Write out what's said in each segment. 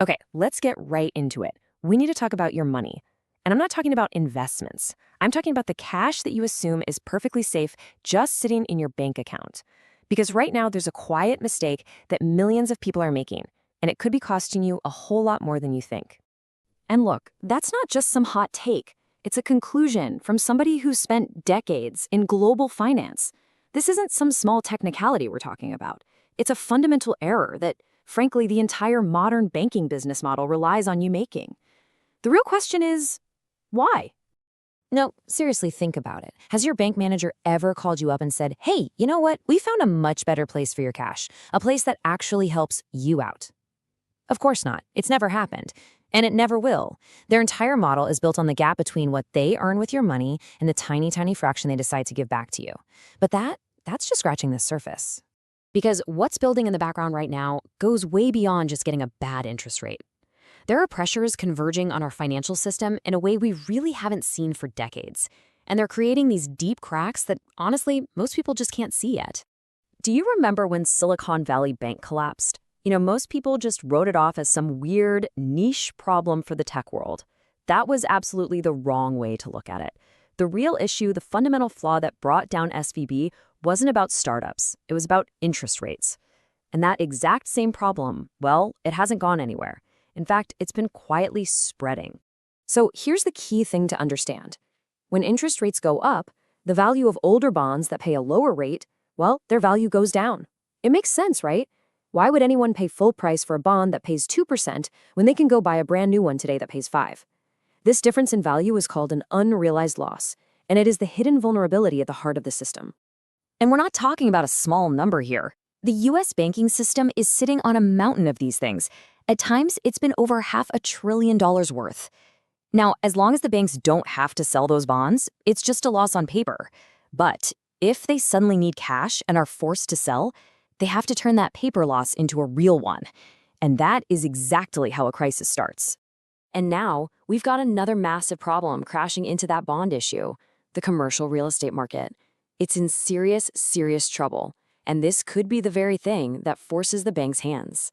Okay, let's get right into it. We need to talk about your money. And I'm not talking about investments. I'm talking about the cash that you assume is perfectly safe just sitting in your bank account. Because right now, there's a quiet mistake that millions of people are making, and it could be costing you a whole lot more than you think. And look, that's not just some hot take. It's a conclusion from somebody who's spent decades in global finance. This isn't some small technicality we're talking about. It's a fundamental error that, frankly, the entire modern banking business model relies on you making. The real question is, why? No, seriously, think about it. Has your bank manager ever called you up and said, hey, you know what? We found a much better place for your cash, a place that actually helps you out? Of course not. It's never happened. And it never will. Their entire model is built on the gap between what they earn with your money and the tiny, tiny fraction they decide to give back to you. But that's just scratching the surface. Because what's building in the background right now goes way beyond just getting a bad interest rate. There are pressures converging on our financial system in a way we really haven't seen for decades. And they're creating these deep cracks that, honestly, most people just can't see yet. Do you remember when Silicon Valley Bank collapsed? Most people just wrote it off as some weird, niche problem for the tech world. That was absolutely the wrong way to look at it. The real issue, the fundamental flaw that brought down SVB, wasn't about startups. It was about interest rates. And that exact same problem, well, it hasn't gone anywhere. In fact, it's been quietly spreading. So here's the key thing to understand. When interest rates go up, the value of older bonds that pay a lower rate, well, their value goes down. It makes sense, right? Why would anyone pay full price for a bond that pays 2% when they can go buy a brand new one today that pays 5%? This difference in value is called an unrealized loss, and it is the hidden vulnerability at the heart of the system. And we're not talking about a small number here. The U.S. banking system is sitting on a mountain of these things. At times, it's been over $500 billion worth. Now, as long as the banks don't have to sell those bonds, it's just a loss on paper. But if they suddenly need cash and are forced to sell, they have to turn that paper loss into a real one. And that is exactly how a crisis starts. And now, we've got another massive problem crashing into that bond issue, the commercial real estate market. It's in serious, serious trouble. And this could be the very thing that forces the bank's hands.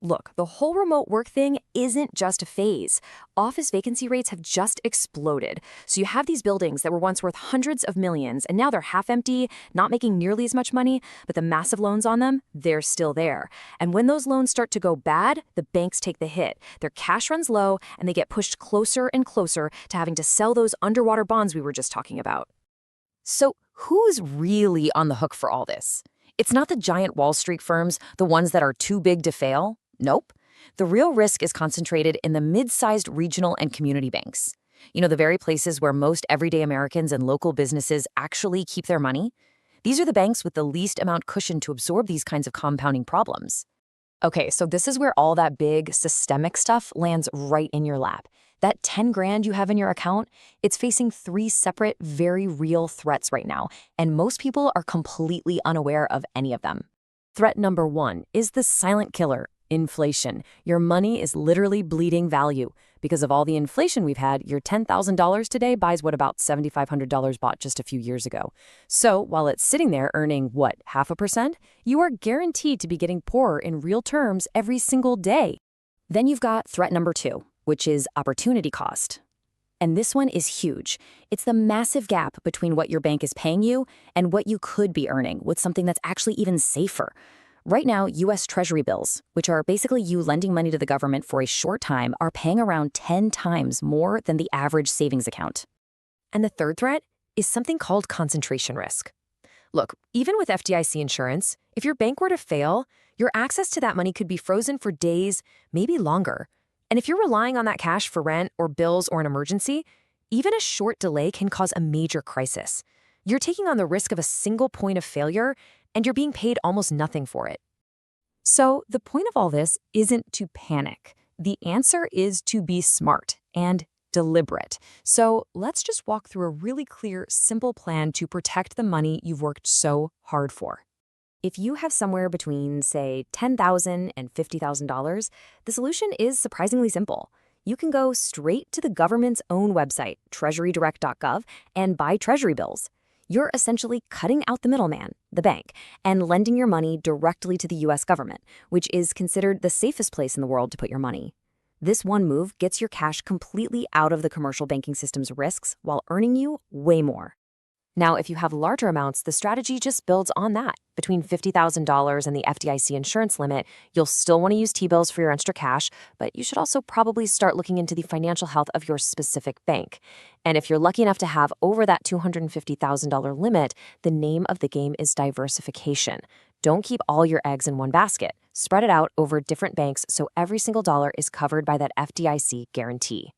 Look, the whole remote work thing isn't just a phase. Office vacancy rates have just exploded. So you have these buildings that were once worth hundreds of millions, and now they're half empty, not making nearly as much money, but the massive loans on them, they're still there. And when those loans start to go bad, the banks take the hit. Their cash runs low, and they get pushed closer and closer to having to sell those underwater bonds we were just talking about. So who's really on the hook for all this? It's not the giant Wall Street firms, the ones that are too big to fail. Nope. The real risk is concentrated in the mid-sized regional and community banks. The very places where most everyday Americans and local businesses actually keep their money. These are the banks with the least amount cushion to absorb these kinds of compounding problems. Okay, so this is where all that big systemic stuff lands right in your lap. That 10 grand you have in your account, it's facing 3 separate, very real threats right now, and most people are completely unaware of any of them. Threat number 1 is the silent killer. Inflation. Your money is literally bleeding value. Because of all the inflation we've had, your $10,000 today buys what about $7,500 bought just a few years ago. So while it's sitting there earning, 0.5%, you are guaranteed to be getting poorer in real terms every single day. Then you've got threat number 2, which is opportunity cost. And this one is huge. It's the massive gap between what your bank is paying you and what you could be earning with something that's actually even safer. Right now, U.S. Treasury bills, which are basically you lending money to the government for a short time, are paying around 10 times more than the average savings account. And the third threat is something called concentration risk. Look, even with FDIC insurance, if your bank were to fail, your access to that money could be frozen for days, maybe longer. And if you're relying on that cash for rent or bills or an emergency, even a short delay can cause a major crisis. You're taking on the risk of a single point of failure, and you're being paid almost nothing for it. So the point of all this isn't to panic. The answer is to be smart and deliberate. So let's just walk through a really clear, simple plan to protect the money you've worked so hard for. If you have somewhere between, say, $10,000 and $50,000, the solution is surprisingly simple. You can go straight to the government's own website, treasurydirect.gov, and buy treasury bills. You're essentially cutting out the middleman, the bank, and lending your money directly to the U.S. government, which is considered the safest place in the world to put your money. This one move gets your cash completely out of the commercial banking system's risks while earning you way more. Now, if you have larger amounts, the strategy just builds on that. Between $50,000 and the FDIC insurance limit, you'll still want to use T-bills for your extra cash, but you should also probably start looking into the financial health of your specific bank. And if you're lucky enough to have over that $250,000 limit, the name of the game is diversification. Don't keep all your eggs in one basket. Spread it out over different banks so every single dollar is covered by that FDIC guarantee.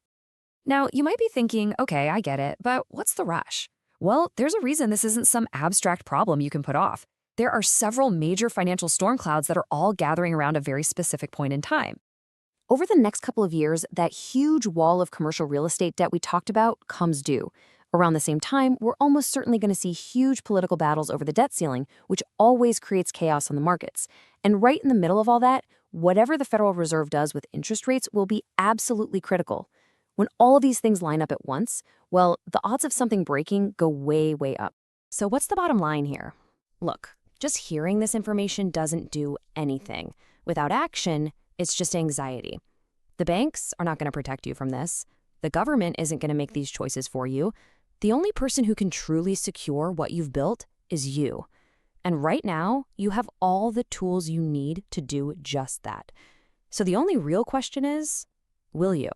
Now, you might be thinking, okay, I get it, but what's the rush? Well, there's a reason this isn't some abstract problem you can put off. There are several major financial storm clouds that are all gathering around a very specific point in time. Over the next couple of years, that huge wall of commercial real estate debt we talked about comes due. Around the same time, we're almost certainly going to see huge political battles over the debt ceiling, which always creates chaos on the markets. And right in the middle of all that, whatever the Federal Reserve does with interest rates will be absolutely critical. When all of these things line up at once, well, the odds of something breaking go way, way up. So what's the bottom line here? Look, just hearing this information doesn't do anything. Without action, it's just anxiety. The banks are not going to protect you from this. The government isn't going to make these choices for you. The only person who can truly secure what you've built is you. And right now, you have all the tools you need to do just that. So the only real question is, will you?